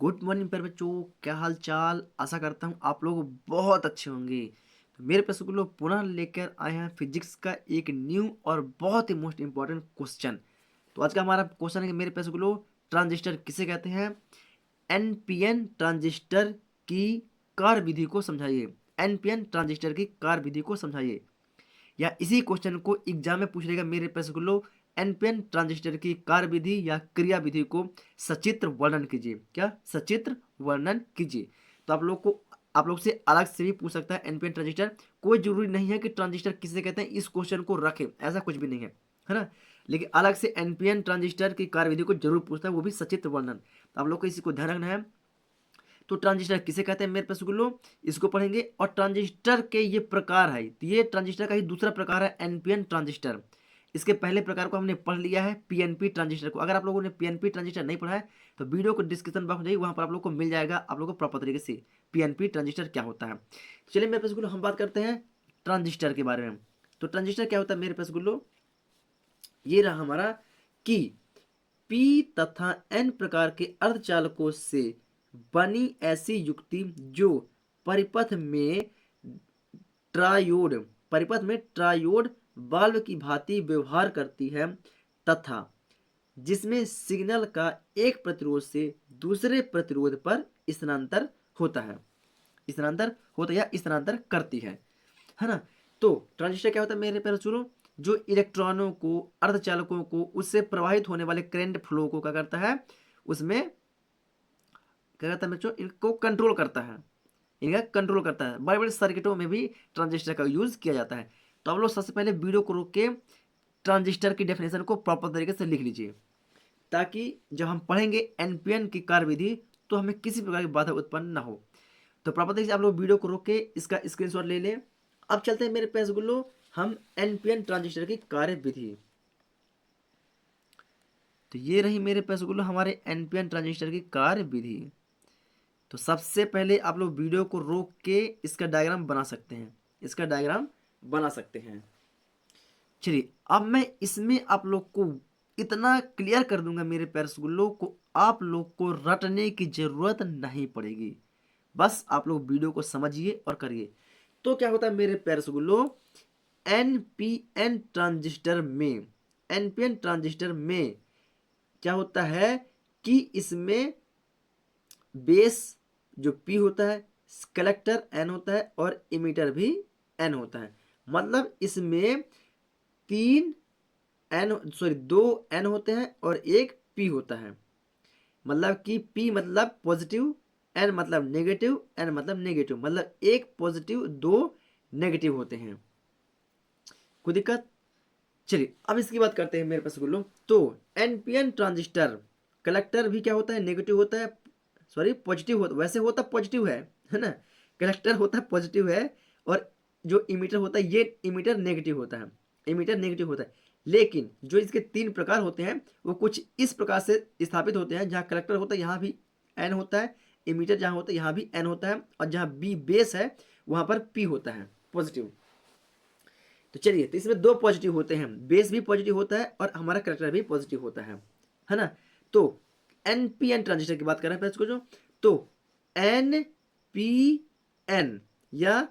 Good morning प्यारे बच्चों, क्या हाल चाल। आशा करता हूँ आप लोग बहुत अच्छे होंगे। तो मेरे पास लोग पुनः लेकर आए हैं फिजिक्स का एक न्यू और बहुत ही मोस्ट इंपॉर्टेंट क्वेश्चन। तो आज का हमारा क्वेश्चन है कि मेरे पास लोग ट्रांजिस्टर किसे कहते हैं। एनपीएन ट्रांजिस्टर की कार्य विधि को समझाइए। एनपीएन ट्रांजिस्टर की कार्य विधि को समझाइए। या इसी क्वेश्चन को एग्जाम में पूछ लेगा मेरे पास लो एनपीएन ट्रांजिस्टर की कार्य विधि या क्रिया विधि को सचित्र वर्णन कीजिए। क्या सचित्र वर्णन कीजिए। तो आप लोग से अलग से भी पूछ सकता है एनपीएन ट्रांजिस्टर। कोई जरूरी नहीं है कि ट्रांजिस्टर किसे कहते हैं इस क्वेश्चन को रखें, ऐसा कुछ भी नहीं है ना। लेकिन अलग से एनपीएन ट्रांजिस्टर की कार्य विधि को जरूर पूछता है, वो भी सचित्र वर्णन। तो आप लोग को इसी को ध्यान रखना है। तो ट्रांजिस्टर किसे कहते हैं मेरे पास लो इसको पढ़ेंगे। और ट्रांजिस्टर के ये प्रकार है, तो ये ट्रांजिस्टर का ही दूसरा प्रकार है एनपीएन ट्रांजिस्टर। इसके पहले प्रकार को हमने पढ़ लिया है पीएनपी ट्रांजिस्टर को। अगर आप लोगों ने पीएनपी ट्रांजिस्टर नहीं पढ़ा है तो वीडियो को डिस्क्रिप्शन बॉक्स में जाइए, वहां पर आप लोग को मिल जाएगा आप लोग को प्रॉपर तरीके से पीएनपी ट्रांजिस्टर क्या होता है। तो चलिए मेरे पास हम बात करते हैं ट्रांजिस्टर के बारे में। तो ट्रांजिस्टर क्या होता है मेरे पास ये रहा हमारा कि पी तथा एन प्रकार के अर्धचालकों से बनी ऐसी युक्ति जो परिपथ में ट्रायोड ट्रायोड बाल्ब की भांति व्यवहार करती है तथा जिसमें सिग्नल का एक प्रतिरोध से दूसरे प्रतिरोध पर स्थानांतर होता है। स्थानांतर होता है या स्थानांतर करती है ना। तो ट्रांजिस्टर क्या होता है मेरे प्यारे सुनो, जो इलेक्ट्रॉनों को अर्धचालकों को उससे प्रवाहित होने वाले करंट फ्लो को क्या करता है, उसमें क्या करता है बच्चों, इनको कंट्रोल करता है। इनका कंट्रोल करता है। बड़े बड़े सर्किटों में भी ट्रांजिस्टर का यूज किया जाता है। तो आप लोग सबसे पहले वीडियो को रोक के ट्रांजिस्टर की डेफिनेशन को प्रॉपर तरीके से लिख लीजिए, ताकि जब हम पढ़ेंगे एनपीएन की कार्य विधि तो हमें किसी प्रकार की बाधा उत्पन्न ना हो। तो प्रॉपर तरीके से आप लोग वीडियो को रोक के इसका स्क्रीनशॉट ले लें। अब चलते हैं मेरे पास गुल्लो हम एनपीएन ट्रांजिस्टर की कार्य विधि। तो ये रही मेरे पास गुल्लो हमारे एनपीएन ट्रांजिस्टर की कार्य विधि। तो सबसे पहले आप लोग वीडियो को रोक के इसका डायग्राम बना सकते हैं, इसका डायग्राम बना सकते हैं। चलिए अब मैं इसमें आप लोग को इतना क्लियर कर दूंगा मेरे प्यारे रसगुल्लों को, आप लोग को रटने की जरूरत नहीं पड़ेगी। बस आप लोग वीडियो को समझिए और करिए। तो क्या होता है मेरे प्यारे रसगुल्लों, एनपीएन ट्रांजिस्टर में एनपीएन ट्रांजिस्टर में क्या होता है कि इसमें बेस जो पी होता है, कलेक्टर एन होता है और इमीटर भी एन होता है। मतलब इसमें तीन एन दो एन होते हैं और एक पी होता है। मतलब कि पी मतलब पॉजिटिव, एन मतलब नेगेटिव, एन मतलब नेगेटिव, मतलब एक पॉजिटिव दो नेगेटिव होते हैं। कोई दिक्कत। चलिए अब इसकी बात करते हैं मेरे पास बोलो। तो एनपीएन ट्रांजिस्टर कलेक्टर भी क्या होता है, नेगेटिव होता है, सॉरी पॉजिटिव होता, वैसे होता पॉजिटिव है ना। कलेक्टर होता है पॉजिटिव है और जो इमीटर होता है ये इमीटर नेगेटिव होता है, इमीटर नेगेटिव होता है। लेकिन जो इसके तीन प्रकार होते हैं वो कुछ इस प्रकार से स्थापित होते हैं, जहाँ कलेक्टर होता है यहाँ भी एन होता है, इमीटर जहाँ होता है यहाँ भी एन होता है, और जहाँ बी बेस है वहाँ पर पी होता है पॉजिटिव। तो चलिए, तो इसमें दो पॉजिटिव होते हैं, बेस भी पॉजिटिव होता है और हमारा करेक्टर भी पॉजिटिव होता है ना। तो एनपीएन ट्रांजिस्टर की बात कर रहे हैं इसको जो, तो एनपीएन या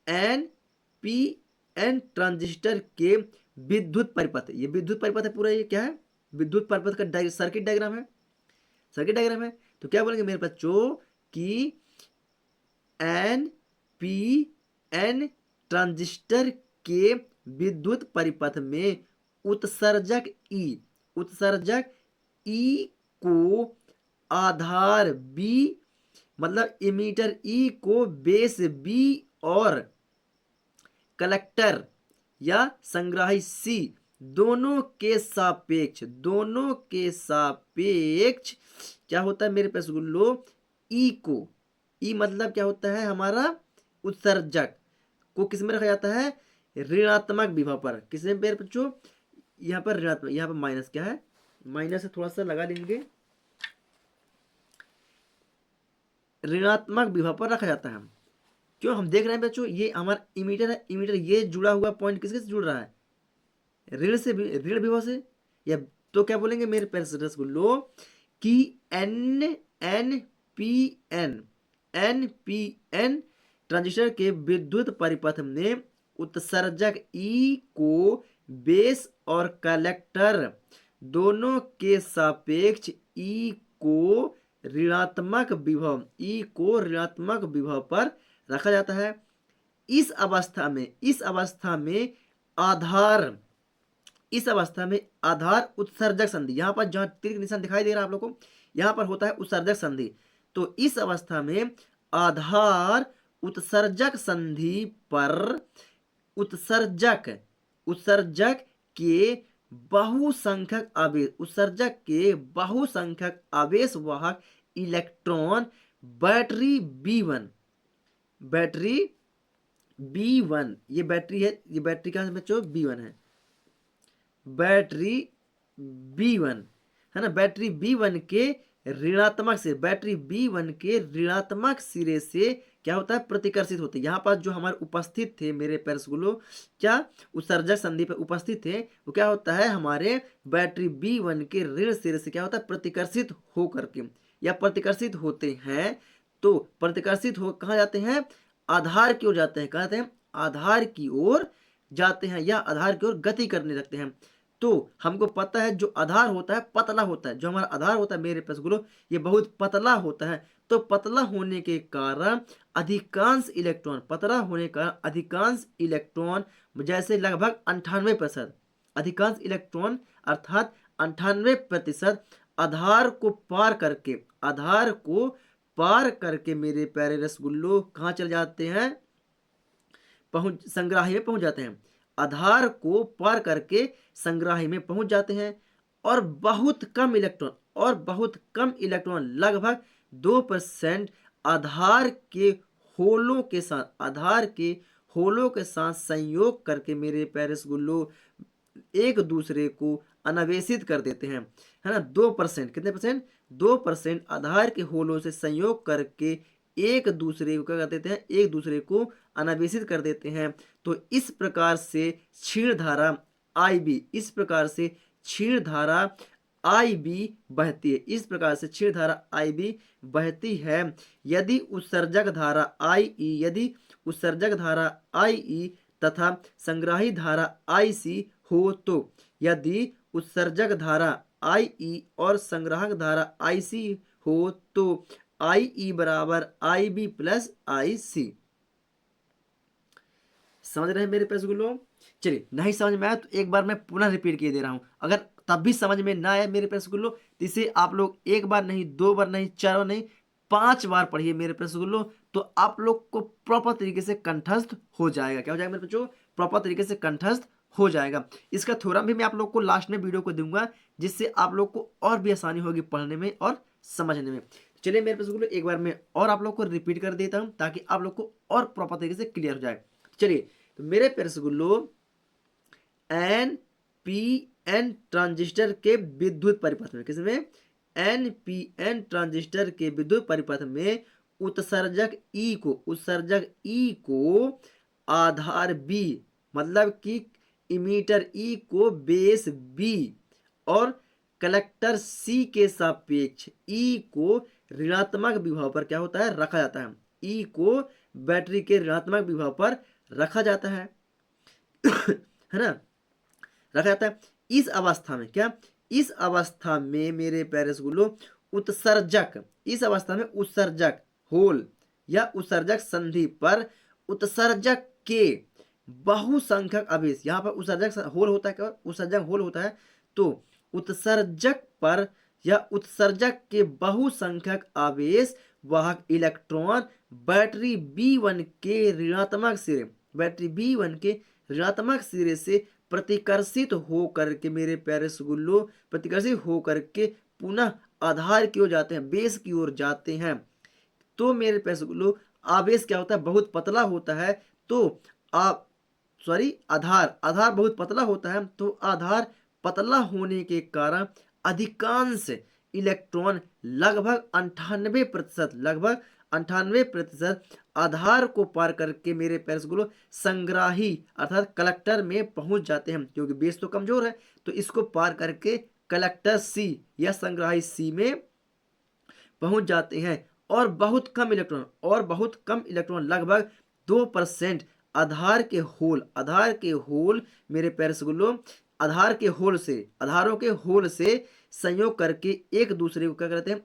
एनपीएन ट्रांजिस्टर के विद्युत परिपथ, ये विद्युत परिपथ है पूरा, ये क्या है विद्युत परिपथ का सर्किट डायग्राम है, सर्किट डायग्राम है। तो क्या बोलेंगे मेरे बच्चों कि एनपीएन ट्रांजिस्टर के विद्युत परिपथ में उत्सर्जक ई को आधार बी मतलब इमीटर ई को बेस बी और कलेक्टर या संग्राही सी दोनों के सापेक्ष क्या होता है मेरे पास गुल्लो, ई को, ई मतलब क्या होता है हमारा उत्सर्जक को किस में रखा जाता है, ऋणात्मक विभव पर। किस में मेरे बच्चों, यहाँ पर ऋणात्मक, यहाँ पर माइनस क्या है, माइनस से थोड़ा सा लगा लेंगे, ऋणात्मक विभव पर रखा जाता है। क्यों, हम देख रहे हैं बच्चों ये हमारा इमीटर है, इमीटर ये जुड़ा हुआ पॉइंट किसके से जुड़ रहा है, ऋण से, ऋण विभव से। या तो क्या बोलेंगे मेरे पैर रसगुल्लो कि एन एन ट्रांजिस्टर के विद्युत परिपथ में उत्सर्जक ई को बेस और कलेक्टर दोनों के सापेक्ष ई को ऋणात्मक विभव पर रखा जाता है। इस अवस्था में आधार उत्सर्जक संधि, यहाँ पर जहाँ तीर का निशान दिखाई दे रहा है आप लोगों को, यहाँ पर होता है उत्सर्जक संधि। तो इस अवस्था में आधार उत्सर्जक संधि पर उत्सर्जक के बहुसंख्यक आवेश वाहक इलेक्ट्रॉन बैटरी B1, ये बैटरी है, ये बैटरी का बच्चों B1 है, बैटरी B1 है ना, बैटरी B1 के ऋणात्मक सिरे से क्या होता है, प्रतिकर्षित होते हैं। यहाँ पर जो हमारे उपस्थित थे मेरे पैरसगुलो, क्या उत्सर्जक संधि पर उपस्थित थे, वो क्या होता है, हमारे बैटरी B1 के ऋण सिरे से क्या होता है, प्रतिकर्षित हो करके या प्रतिकर्षित होते हैं। तो प्रतिकर्षित हो कहाँ जाते हैं, आधार की ओर जाते हैं, कहते हैं आधार की ओर जाते हैं या आधार की ओर गति करने लगते हैं। तो हमको पता है जो आधार होता है पतला होता है, जो हमारा आधार होता है मेरे पैरसगुलो, ये बहुत पतला होता है। तो पतला होने के कारण अधिकांश इलेक्ट्रॉन जैसे लगभग 98%, अधिकांश इलेक्ट्रॉन अर्थात 98% आधार को पार करके मेरे प्यारे रसगुल्लो कहाँ चले जाते हैं, संग्राही में पहुंच जाते हैं। आधार को पार करके संग्राही में पहुंच जाते हैं और बहुत कम इलेक्ट्रॉन लगभग 2% आधार के होलों के साथ संयोग करके मेरे प्यारे रसगुल्लो एक दूसरे को अनावेशित कर देते हैं, है ना। 2%, कितने परसेंट, 2% आधार के होलों से संयोग करके एक दूसरे को क्या कर देते हैं, एक दूसरे को अनावेशित कर देते हैं। तो इस प्रकार से क्षीण धारा IB बहती है। यदि उत्सर्जक धारा IE तथा संग्राही धारा IC हो तो, यदि उत्सर्जक धारा IE और संग्राहक धारा IC हो तो IE बराबर IB प्लस IC। समझ रहे हैं मेरे पैरसगुल्लो। चलिए, नहीं समझ में आया तो एक बार मैं पुनः रिपीट किए दे रहा हूं। अगर तब भी समझ में ना आए मेरे पैरसगुल्लो, तो इसे आप लोग एक बार नहीं, 2 बार नहीं, 4 बार नहीं, 5 बार पढ़िए मेरे पैरसगुल्लो, तो आप लोग को प्रॉपर तरीके से कंठस्थ हो जाएगा। क्या हो जाएगा मेरे बच्चों, प्रॉपर तरीके से कंठस्थ हो जाएगा। इसका थ्योरम भी मैं आप लोग को लास्ट में वीडियो को दूंगा, जिससे आप लोग को और भी आसानी होगी पढ़ने में और समझने में। चलिए मेरे पैरसगुल्लो, एक बार मैं और आप लोग को रिपीट कर देता हूं ताकि आप लोग को और प्रॉपर तरीके से क्लियर हो जाए। चलिए, तो मेरे पैरसगुल्लो, NPN ट्रांजिस्टर के विद्युत परिपथ में, किसमें, NPN ट्रांजिस्टर के विद्युत परिपथ में उत्सर्जक E को आधार B, मतलब कि इमीटर E को बेस B और कलेक्टर C के सापेक्ष E को ऋणात्मक विभव पर क्या होता है, रखा जाता है। E को बैटरी के ऋणात्मक विभव पर रखा जाता है है ना, रखा जाता है। इस अवस्था में मेरे पैरसगुल्लो उत्सर्जक होल या उत्सर्जक संधि पर उत्सर्जक के बहुसंख्यक आवेश, यहाँ पर उत्सर्जक होल होता है, क्या उत्सर्जक होल होता है, तो उत्सर्जक पर या उत्सर्जक के बहुसंख्यक आवेश वाहक इलेक्ट्रॉन बैटरी B1 के ऋणात्मक सिरे से प्रतिकर्षित हो करके मेरे प्यारे रसगुल्लो, प्रतिकर्षित हो करके पुनः आधार की ओर जाते हैं, बेस की ओर जाते हैं। तो मेरे प्यारे रसगुल्लो, आवेश क्या होता है, बहुत पतला होता है। तो आधार बहुत पतला होता है। तो आधार पतला होने के कारण अधिकांश इलेक्ट्रॉन लगभग 98% आधार को पार करके मेरे पैरसगुल्लो संग्राही अर्थात कलेक्टर में पहुंच जाते हैं, क्योंकि बेस तो कमजोर है। तो इसको पार करके कलेक्टर C या संग्राही C में पहुंच जाते हैं और बहुत कम इलेक्ट्रॉन लगभग 2% आधार के होल मेरे प्यारे स्कूलों आधारों के होल से संयोग करके एक दूसरे को क्या करते हैं,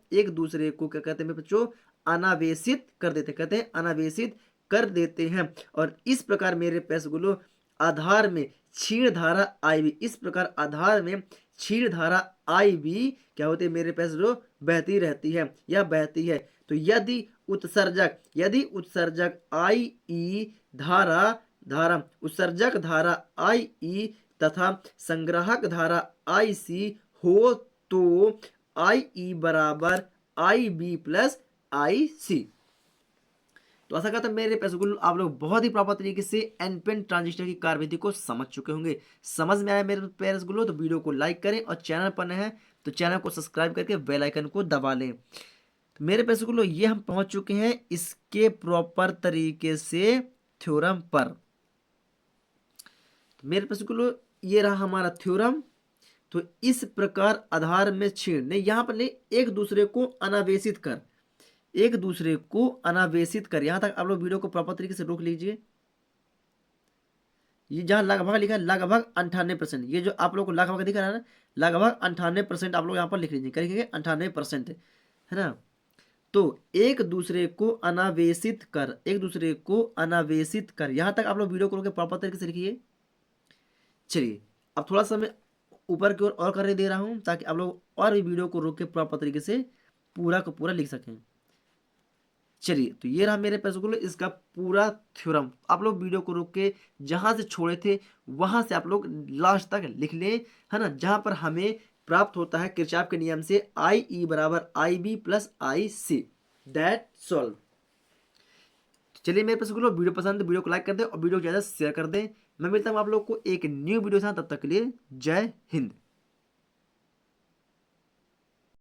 मेरे बच्चों अनावेशित कर देते हैं, अनावेशित कर देते हैं। और इस प्रकार मेरे प्यारे स्कूलों आधार में क्षीण धारा आई भी, इस प्रकार आधार में क्षीण धारा आई भी क्या होती है मेरे प्यारे स्कूलों, बहती रहती है या बहती है। तो यदि उत्सर्जक आई ई उत्सर्जक धारा आई ई तथा संग्राहक धारा आई सी हो तो आई ई बराबर आई बी प्लस आई सी। तो ऐसा करता मेरे पैसे आप लोग बहुत ही प्रॉपर तरीके से एनपेन ट्रांजिस्टर की कार्यविधि को समझ चुके होंगे। समझ में आया मेरे पैसे तो वीडियो को लाइक करें और चैनल पर नए हैं तो चैनल को सब्सक्राइब करके बेल आइकन को दबा लें। तो मेरे पैसे ये हम पहुंच चुके हैं इसके प्रॉपर तरीके से थ्योरम पर। तो मेरे पैसे ये रहा हमारा थ्योरम। तो इस प्रकार आधार में क्षीण नहीं, यहां पर नहीं, एक दूसरे को अनावेशित कर, यहां तक आप लोग वीडियो को प्रॉपर तरीके से रोक लीजिए। ये जहां लगभग लिखा है लगभग 98%, ये जो आप लोग को लगभग दिख रहा है ना, लगभग 98% आप लोग यहां पर लिख लीजिए, करेंगे 98% है ना। तो एक दूसरे को अनावेशित कर, यहां तक आप लोग वीडियो को रोक के प्रॉपर तरीके से लिखिए। चलिए अब थोड़ा सा मैं ऊपर की ओर और करने दे रहा हूं ताकि आप लोग और भी वीडियो को रोक के प्रॉपर तरीके से पूरा का पूरा लिख सकें। चलिए तो ये रहा मेरे पैसों इसका पूरा थ्योरम। आप लोग वीडियो को रोक के जहां से छोड़े थे वहां से आप लोग लास्ट तक लिख लें, है ना, जहां पर हमें प्राप्त होता है किरचॉफ के नियम से आई ई बराबर I B plus I C. That solve. चलिए मेरे पैसों वीडियो पसंद है वीडियो को लाइक कर दें और वीडियो को ज़्यादा शेयर कर दें। मैं मिलता हूँ आप लोग को एक न्यू वीडियो के साथ, तब तक के लिए जय हिंद।